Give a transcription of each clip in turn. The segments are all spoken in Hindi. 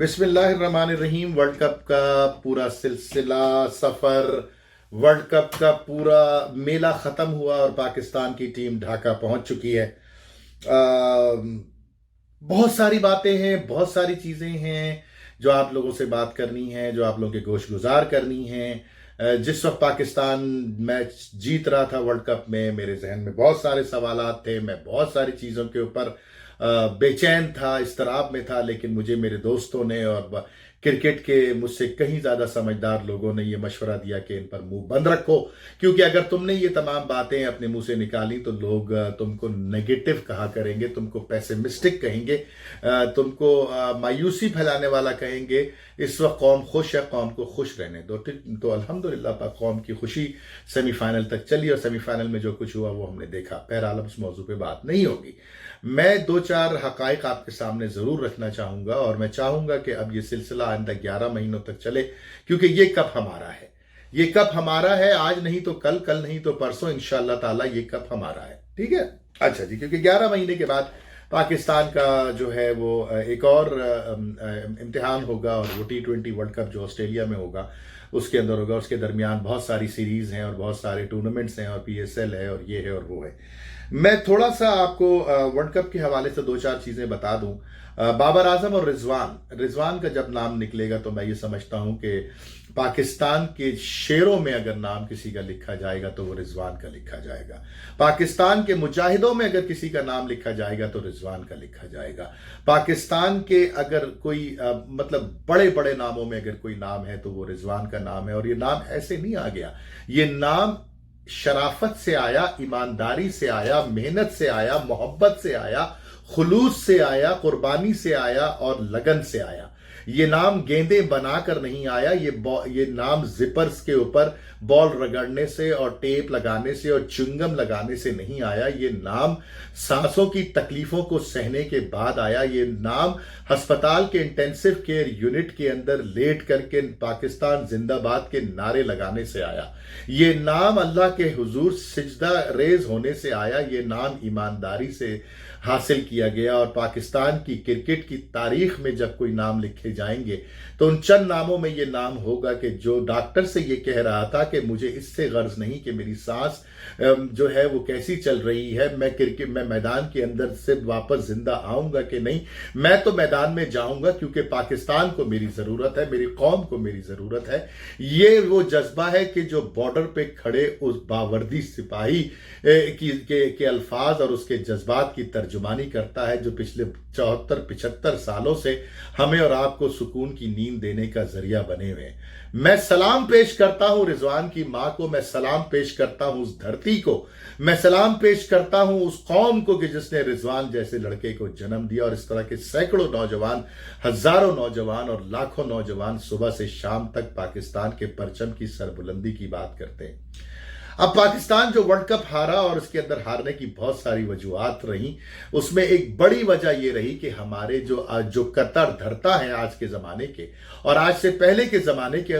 बिस्मिल्लाहिर्रहमानिर्रहीम। वर्ल्ड कप का पूरा सिलसिला सफर, वर्ल्ड कप का पूरा मेला खत्म हुआ और पाकिस्तान की टीम ढाका पहुंच चुकी है। बहुत सारी बातें हैं, बहुत सारी चीजें हैं जो आप लोगों से बात करनी है, जो आप लोगों के गोश गुजार करनी है। जिस वक्त पाकिस्तान मैच जीत रहा था वर्ल्ड कप में, मेरे जहन में बहुत सारे सवालात थे। मैं बहुत सारी चीज़ों के ऊपर बेचैन था, इस्तराब में था, लेकिन मुझे मेरे दोस्तों ने और क्रिकेट के मुझसे कहीं ज़्यादा समझदार लोगों ने ये मशवरा दिया कि इन पर मुंह बंद रखो, क्योंकि अगर तुमने ये तमाम बातें अपने मुंह से निकाली तो लोग तुमको नेगेटिव कहा करेंगे, तुमको पैसिमिस्टिक कहेंगे, तुमको मायूसी फैलाने वाला कहेंगे। इस वक्त कौम खुश है, कौम को खुश रहने दो। तो अल्हम्दुलिल्लाह पाक कौम की खुशी सेमीफाइनल तक चली और सेमीफाइनल में जो कुछ हुआ वो हमने देखा। बहरहाल उस मौजू पे बात नहीं होगी। मैं दो चार हकाइक आपके सामने ज़रूर रखना चाहूँगा और मैं चाहूँगा कि अब ये सिलसिला आइंदा 11 महीनों तक चले, क्योंकि ये कप हमारा है। ये कप हमारा है, आज नहीं तो कल, कल नहीं तो परसों, इंशाअल्लाह ताला ये कप हमारा है। ठीक है, अच्छा जी। क्योंकि 11 महीने के बाद पाकिस्तान का जो है वो एक और इम्तिहान होगा और वो T20 वर्ल्ड कप जो ऑस्ट्रेलिया में होगा उसके अंदर होगा। उसके दरमियान बहुत सारी सीरीज हैं और बहुत सारे टूर्नामेंट्स हैं और PSL है और ये है और वो है। मैं थोड़ा सा आपको वर्ल्ड कप के हवाले से दो चार चीजें बता दूं। बाबर आजम और रिजवान का जब नाम निकलेगा तो मैं ये समझता हूं कि पाकिस्तान के शेरों में अगर नाम किसी का लिखा जाएगा तो वो रिजवान का लिखा जाएगा। पाकिस्तान के मुजाहिदों में अगर किसी का नाम लिखा जाएगा तो रिजवान का लिखा जाएगा। पाकिस्तान के अगर कोई मतलब बड़े बड़े नामों में अगर कोई नाम है तो वो रिजवान का नाम है। और ये नाम ऐसे नहीं आ गया, ये नाम शराफत से आया, ईमानदारी से आया, मेहनत से आया, मोहब्बत से आया, खुलूस से आया, कुर्बानी से आया और लगन से आया। ये नाम गेंदें बनाकर नहीं आया, ये नाम जिपर्स के ऊपर बॉल रगड़ने से और टेप लगाने से और चुंगम लगाने से नहीं आया। ये नाम सांसों की तकलीफों को सहने के बाद आया। ये नाम अस्पताल के इंटेंसिव केयर यूनिट के अंदर लेट करके पाकिस्तान जिंदाबाद के नारे लगाने से आया। ये नाम अल्लाह के हुजूर सिजदा रेज होने से आया। ये नाम ईमानदारी से हासिल किया गया। और पाकिस्तान की क्रिकेट की तारीख में जब कोई नाम लिखे जाएंगे तो उन चंद नामों में ये नाम होगा कि जो डॉक्टर से ये कह रहा था कि मुझे इससे गर्ज नहीं कि मेरी सांस जो है वो कैसी चल रही है, मैं मैदान के अंदर से वापस जिंदा आऊंगा कि नहीं, मैं तो मैदान में जाऊंगा क्योंकि पाकिस्तान को मेरी जरूरत है, मेरी कौम को मेरी जरूरत है। ये वो जज्बा है कि जो बॉर्डर पे खड़े उस बावर्दी सिपाही के अल्फाज और उसके जज्बात की तर्जुमानी करता है, जो पिछले 74-75 सालों से हमें और आपको सुकून की नींद देने का जरिया बने हुए हैं। मैं सलाम पेश करता हूं रिजवान की मां को, मैं सलाम पेश करता हूं उस धरती को, मैं सलाम पेश करता हूं उस कौम को कि जिसने रिजवान जैसे लड़के को जन्म दिया। और इस तरह के सैकड़ों नौजवान, हजारों नौजवान और लाखों नौजवान सुबह से शाम तक पाकिस्तान के परचम की सरबुलंदी की बात करते हैं। अब पाकिस्तान जो वर्ल्ड कप हारा और उसके अंदर हारने की बहुत सारी वजूहात रही, उसमें एक बड़ी वजह यह रही कि हमारे जो कतर धरता है आज के जमाने के और आज से पहले के जमाने के,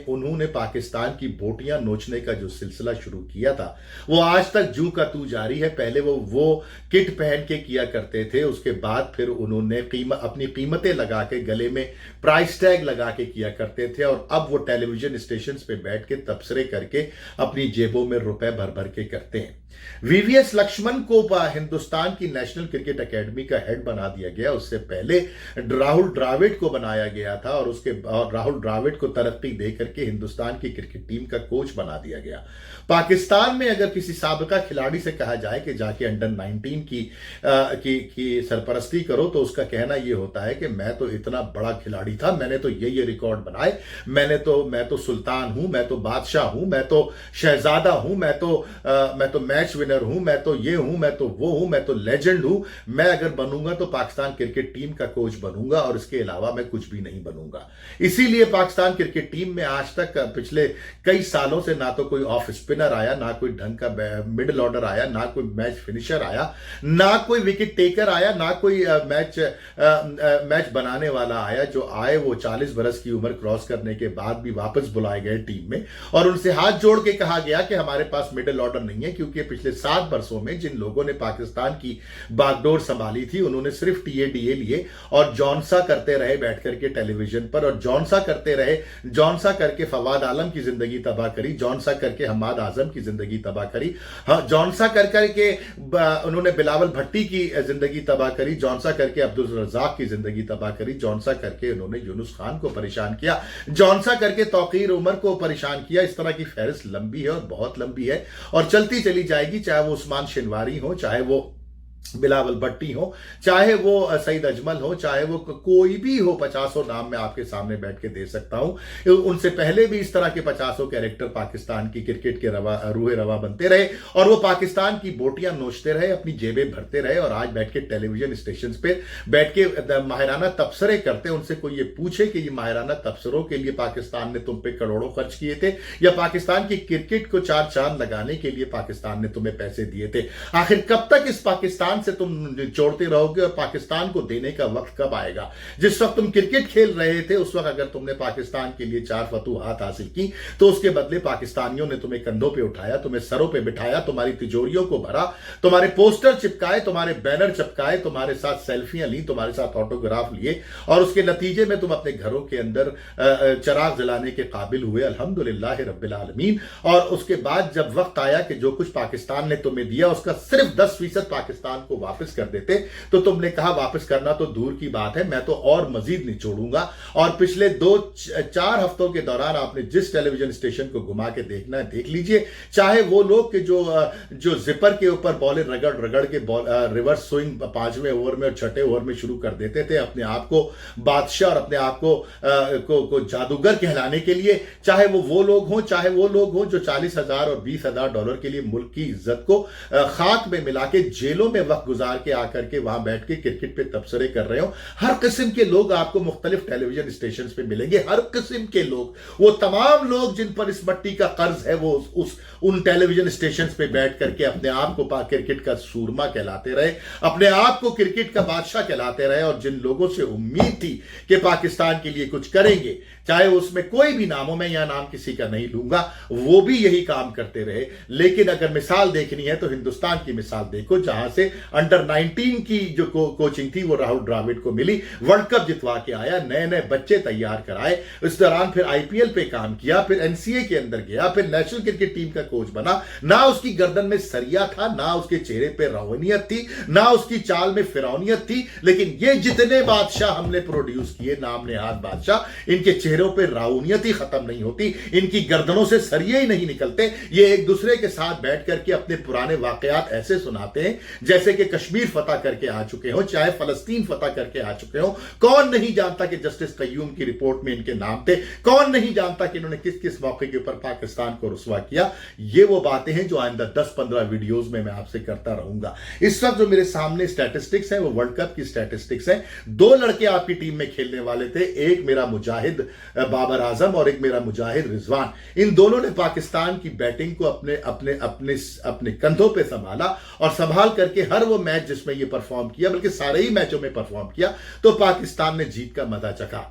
उन्होंने पाकिस्तान की बोटियां नोचने का जो सिलसिला शुरू किया था वो आज तक जू का तू जारी है। पहले वो किट पहन के किया करते थे, उसके बाद फिर उन्होंने अपनी कीमतें लगा के, गले में प्राइस टैग लगा के किया करते थे। और अब वो टेलीविजन स्टेशन पे बैठ के तबसरे करके अपनी जेबों में रुपए भर भर के करते हैं। VVS लक्ष्मण को हिंदुस्तान की नेशनल क्रिकेट एकेडमी का हेड बना दिया गया। उससे पहले राहुल द्रविड़ को बनाया गया था और राहुल द्रविड़ को तरक्की दे करके हिंदुस्तान की क्रिकेट टीम का कोच बना दिया गया। पाकिस्तान में अगर किसी साबिका खिलाड़ी से कहा जाए कि जाके अंडर 19 की सरपरस्ती करो तो उसका कहना यह होता है कि मैं तो इतना बड़ा खिलाड़ी था, मैंने तो ये रिकॉर्ड बनाए, मैं तो सुल्तान हूं, मैं तो बादशाह हूं, मैं तो शहजादा हूं, मैं तो मैच विनर हूं, मैं तो ये हूं, मैं तो वो हूं, मैं तो लेजेंड हूं। मैं अगर बनूंगा तो पाकिस्तान क्रिकेट टीम का कोच बनूंगा और इसके अलावा मैं कुछ भी नहीं बनूंगा। इसीलिए पाकिस्तान क्रिकेट टीम में आज तक पिछले कई सालों से ना तो कोई ऑफ स्पिनर आया, ना कोई ढंग का मिडिल ऑर्डर आया, ना कोई मैच फिनिशर आया, ना कोई विकेट टेकर आया, ना कोई मैच बनाने वाला आया। जो आए वो 40 बरस की उम्र क्रॉस करने के बाद भी वापस बुलाए गए टीम में और उनसे हाथ जोड़ के कहा गया कि हमारे पास मिडिल ऑर्डर नहीं है, क्योंकि पिछले 7 वर्षों में जिन लोगों ने पाकिस्तान की बागडोर संभाली थी, उन्होंने सिर्फ टीए लिए और जौनसा करते रहे बैठ करके टेलीविजन पर, और जौनसा करते रहे, जौनसा करके फवाद आलम की जिंदगी तबाह करी, जौनसा करके हम्माद आजम की जिंदगी तबाह करी, जौनसा करके उन्होंने बिलावल भट्टी की जिंदगी तबाह करी, जौनसा करके अब्दुल रज़ाक की जिंदगी तबाह करी, जौनसा करके उन्होंने यूनुस खान को परेशान किया, जौनसा करके तौकीर उमर को परेशान किया। इस तरह की फहरिस्त लंबी है और बहुत लंबी है और चलती चली जाएगी, चाहे वो उस्मान शिनवारी हो, चाहे वो बिलावल भट्टी हो, चाहे वो सईद अजमल हो, चाहे वो कोई भी हो। 50 नाम मैं आपके सामने बैठ के दे सकता हूं। उनसे पहले भी इस तरह के 50 कैरेक्टर पाकिस्तान की क्रिकेट के रूहे रवा बनते रहे और वो पाकिस्तान की बोटियां नोचते रहे, अपनी जेबें भरते रहे, और आज बैठ के टेलीविजन स्टेशन पे बैठ के माहिराना तबसरे करते। उनसे कोई ये पूछे कि ये माहिराना तबसरों के लिए पाकिस्तान ने तुम पे करोड़ों खर्च किए थे या पाकिस्तान की क्रिकेट को 4 चांद लगाने के लिए पाकिस्तान ने तुम्हें पैसे दिए थे? आखिर कब तक इस पाकिस्तान से तुम जोड़ते रहोगे और पाकिस्तान को देने का वक्त कब आएगा? जिस वक्त तुम क्रिकेट खेल रहे थे उस वक्त अगर तुमने पाकिस्तान के लिए 4 फतूहात हासिल की तो उसके बदले पाकिस्तानियों ने तुम्हें कंधों पे उठाया, तुम्हें सरों पे बिठाया, तुम्हारी तिजोरियों को भरा, तुम्हारे पोस्टर चिपकाए, तुम्हारे बैनर चिपकाए, तुम्हारे साथ सेल्फियां ली, तुम्हारे साथ ऑटोग्राफ लिए और उसके नतीजे में तुम अपने घरों के अंदर चिराग जलाने के काबिल हुए, अल्हम्दुलिल्लाह रब्बिल आलमीन। और उसके बाद जब वक्त आया कि जो कुछ पाकिस्तान ने तुम्हें दिया उसका सिर्फ 10% पाकिस्तान को वापस कर देते, तो तुमने कहा वापस करना तो दूर की बात है, मैं तो और मजीद निचोड़ूंगा। और पिछले 2-4 हफ्तों के दौरान आपने जिस टेलीविजन स्टेशन को घुमा के देखना है देख लीजिए, चाहे वो लोग के जो जिपर के ऊपर बॉलें रगड़ रगड़ के रिवर्स स्विंग 5वें ओवर में और 6ठे ओवर में शुरू कर देते थे अपने आप को बादशाह और अपने आप को जादूगर कहलाने के लिए, चाहे वो लोग हों, चाहे वो लोग हों जो 40,000 और 20,000 डॉलर के लिए मुल्क की इज्जत को खाक में मिला के जेलों में वक्त गुजार के आकर के वहां बैठ के क्रिकेट पे तबसरे कर रहे हो। हर किस्म के लोग आपको मुख्तलिफ टेलीविजन स्टेशन पे मिलेंगे, हर किस्म के लोग, वो तमाम लोग जिन पर इस मट्टी का कर्ज है वो उन टेलीविजन स्टेशन पे बैठ करके अपने आप को क्रिकेट का सूरमा कहलाते रहे, अपने आप को क्रिकेट का बादशाह कहलाते रहे, और जिन लोगों से उम्मीद थी कि पाकिस्तान के लिए कुछ करेंगे, चाहे उसमें कोई भी नाम हो, मैं यह नाम किसी का नहीं लूंगा, वो भी यही काम करते रहे। लेकिन अगर मिसाल देखनी है तो हिंदुस्तान की मिसाल देखो, जहां से अंडर 19 की जो कोचिंग थी वो राहुल द्रविड़ को मिली, वर्ल्ड कप जितवा के आया, नए नए बच्चे तैयार कराए, इस दौरान फिर आईपीएल पे काम किया, फिर एनसीए के अंदर गया, फिर नेशनल क्रिकेट टीम का कोच बना। ना उसकी गर्दन में सरिया था, ना उसके चेहरे पे रौनियत थी, ना उसकी चाल में फिरौनियत थी। लेकिन ये जितने बादशाह हमने प्रोड्यूस किए, नाम नेहाद बादशाह, इनके चेहरों पे रौनियत ही खत्म नहीं होती, इनकी गर्दनों से सरिये ही नहीं निकलते। ये एक दूसरे के साथ बैठ करके अपने पुराने वाकयात ऐसे सुनाते हैं जैसे कि कश्मीर फतह करके आ चुके हो, चाहे फलस्तीन फतह करके आ चुके हो। कौन नहीं जानता कि जस्टिस कय्यूम की रिपोर्ट में इनके नाम थे? कौन नहीं जानता कि इन्होंने किस किस मौके के ऊपर पाकिस्तान को रुसवा किया? ये वो बातें हैं जो आइंदा 10-15 वीडियोस में मैं आपसे करता रहूंगा। इस वक्त जो मेरे सामने स्टैटिस्टिक्स है वो वर्ल्ड कप की स्टैटिस्टिक्स है। 2 लड़के आपकी टीम में खेलने वाले थे, एक मेरा मुजाहिद बाबर आजम और एक मेरा मुजाहिद रिजवान। इन दोनों ने पाकिस्तान की बैटिंग को अपने अपने अपने अपने कंधों पे संभाला और संभाल करके हर वो मैच जिसमें ये परफॉर्म किया, बल्कि सारे ही मैचों में परफॉर्म किया, तो पाकिस्तान ने जीत का मजा चखा।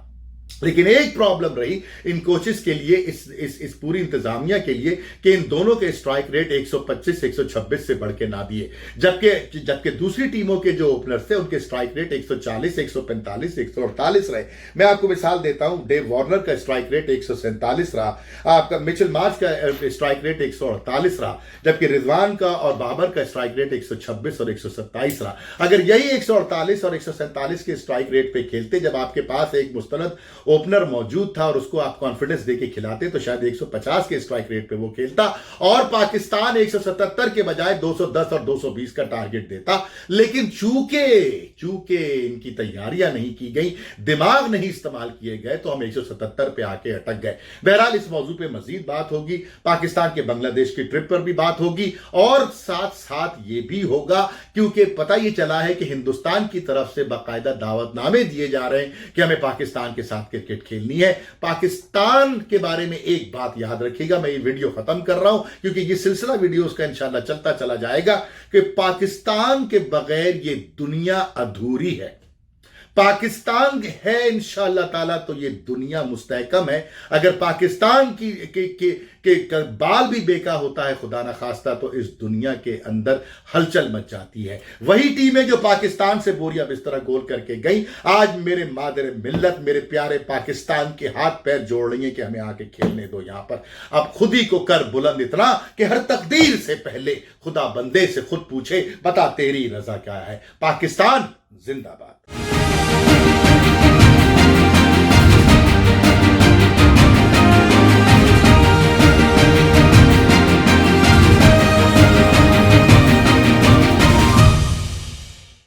लेकिन एक प्रॉब्लम रही इन कोचेस के लिए, इस पूरी इंतजामिया के लिए, कि इन दोनों के स्ट्राइक रेट 125-126 से बढ़ के ना दिए, जबकि दूसरी टीमों के जो ओपनर्स थे उनके स्ट्राइक रेट 140, 145, 148 रहे। मैं आपको मिसाल देता हूं, डेव वार्नर का स्ट्राइक रेट 147 रहा, आपका मिचेल मार्श का स्ट्राइक रेट 148 रहा, जबकि रिजवान का और बाबर का स्ट्राइक रेट 126 और 127 रहा। अगर यही 148 और 147 के स्ट्राइक रेट पे खेलते, जब आपके पास एक मुस्तनद ओपनर मौजूद था और उसको आप कॉन्फिडेंस देके खिलाते, तो शायद 150 के स्ट्राइक रेट पे वो खेलता और पाकिस्तान 177 के बजाय 210 और 220 का टारगेट देता। लेकिन चूंकि इनकी तैयारियां नहीं की गई, दिमाग नहीं इस्तेमाल किए गए, तो हम 177 पे आके अटक गए। बहरहाल इस मौजू पे मजीद बात होगी, पाकिस्तान के बांग्लादेश की ट्रिप पर भी बात होगी और साथ साथ ये भी होगा, क्योंकि पता ये चला है कि हिंदुस्तान की तरफ से बाकायदा दावतनामे दिए जा रहे हैं कि हमें पाकिस्तान के साथ क्रिकेट खेलनी है। पाकिस्तान के बारे में एक बात याद रखिएगा, मैं ये वीडियो खत्म कर रहा हूं क्योंकि ये सिलसिला वीडियोस का इंशाल्लाह चलता चला जाएगा, कि पाकिस्तान के बगैर ये दुनिया अधूरी है। पाकिस्तान है इंशाअल्लाह ताला तो ये दुनिया मुस्तहकम है। अगर पाकिस्तान के बाल भी बेका होता है खुदा ना खास्ता, तो इस दुनिया के अंदर हलचल मच जाती है। वही टीम है जो पाकिस्तान से बोरिया बिस्तरा गोल करके गई, आज मेरे मादर मिल्लत, मेरे प्यारे पाकिस्तान के हाथ पैर जोड़ रही है कि हमें आके खेलने दो यहां पर। अब खुद ही को कर बुलंद इतना कि हर तकदीर से पहले खुदा बंदे से खुद पूछे, बता तेरी रजा क्या है। पाकिस्तान जिंदाबाद।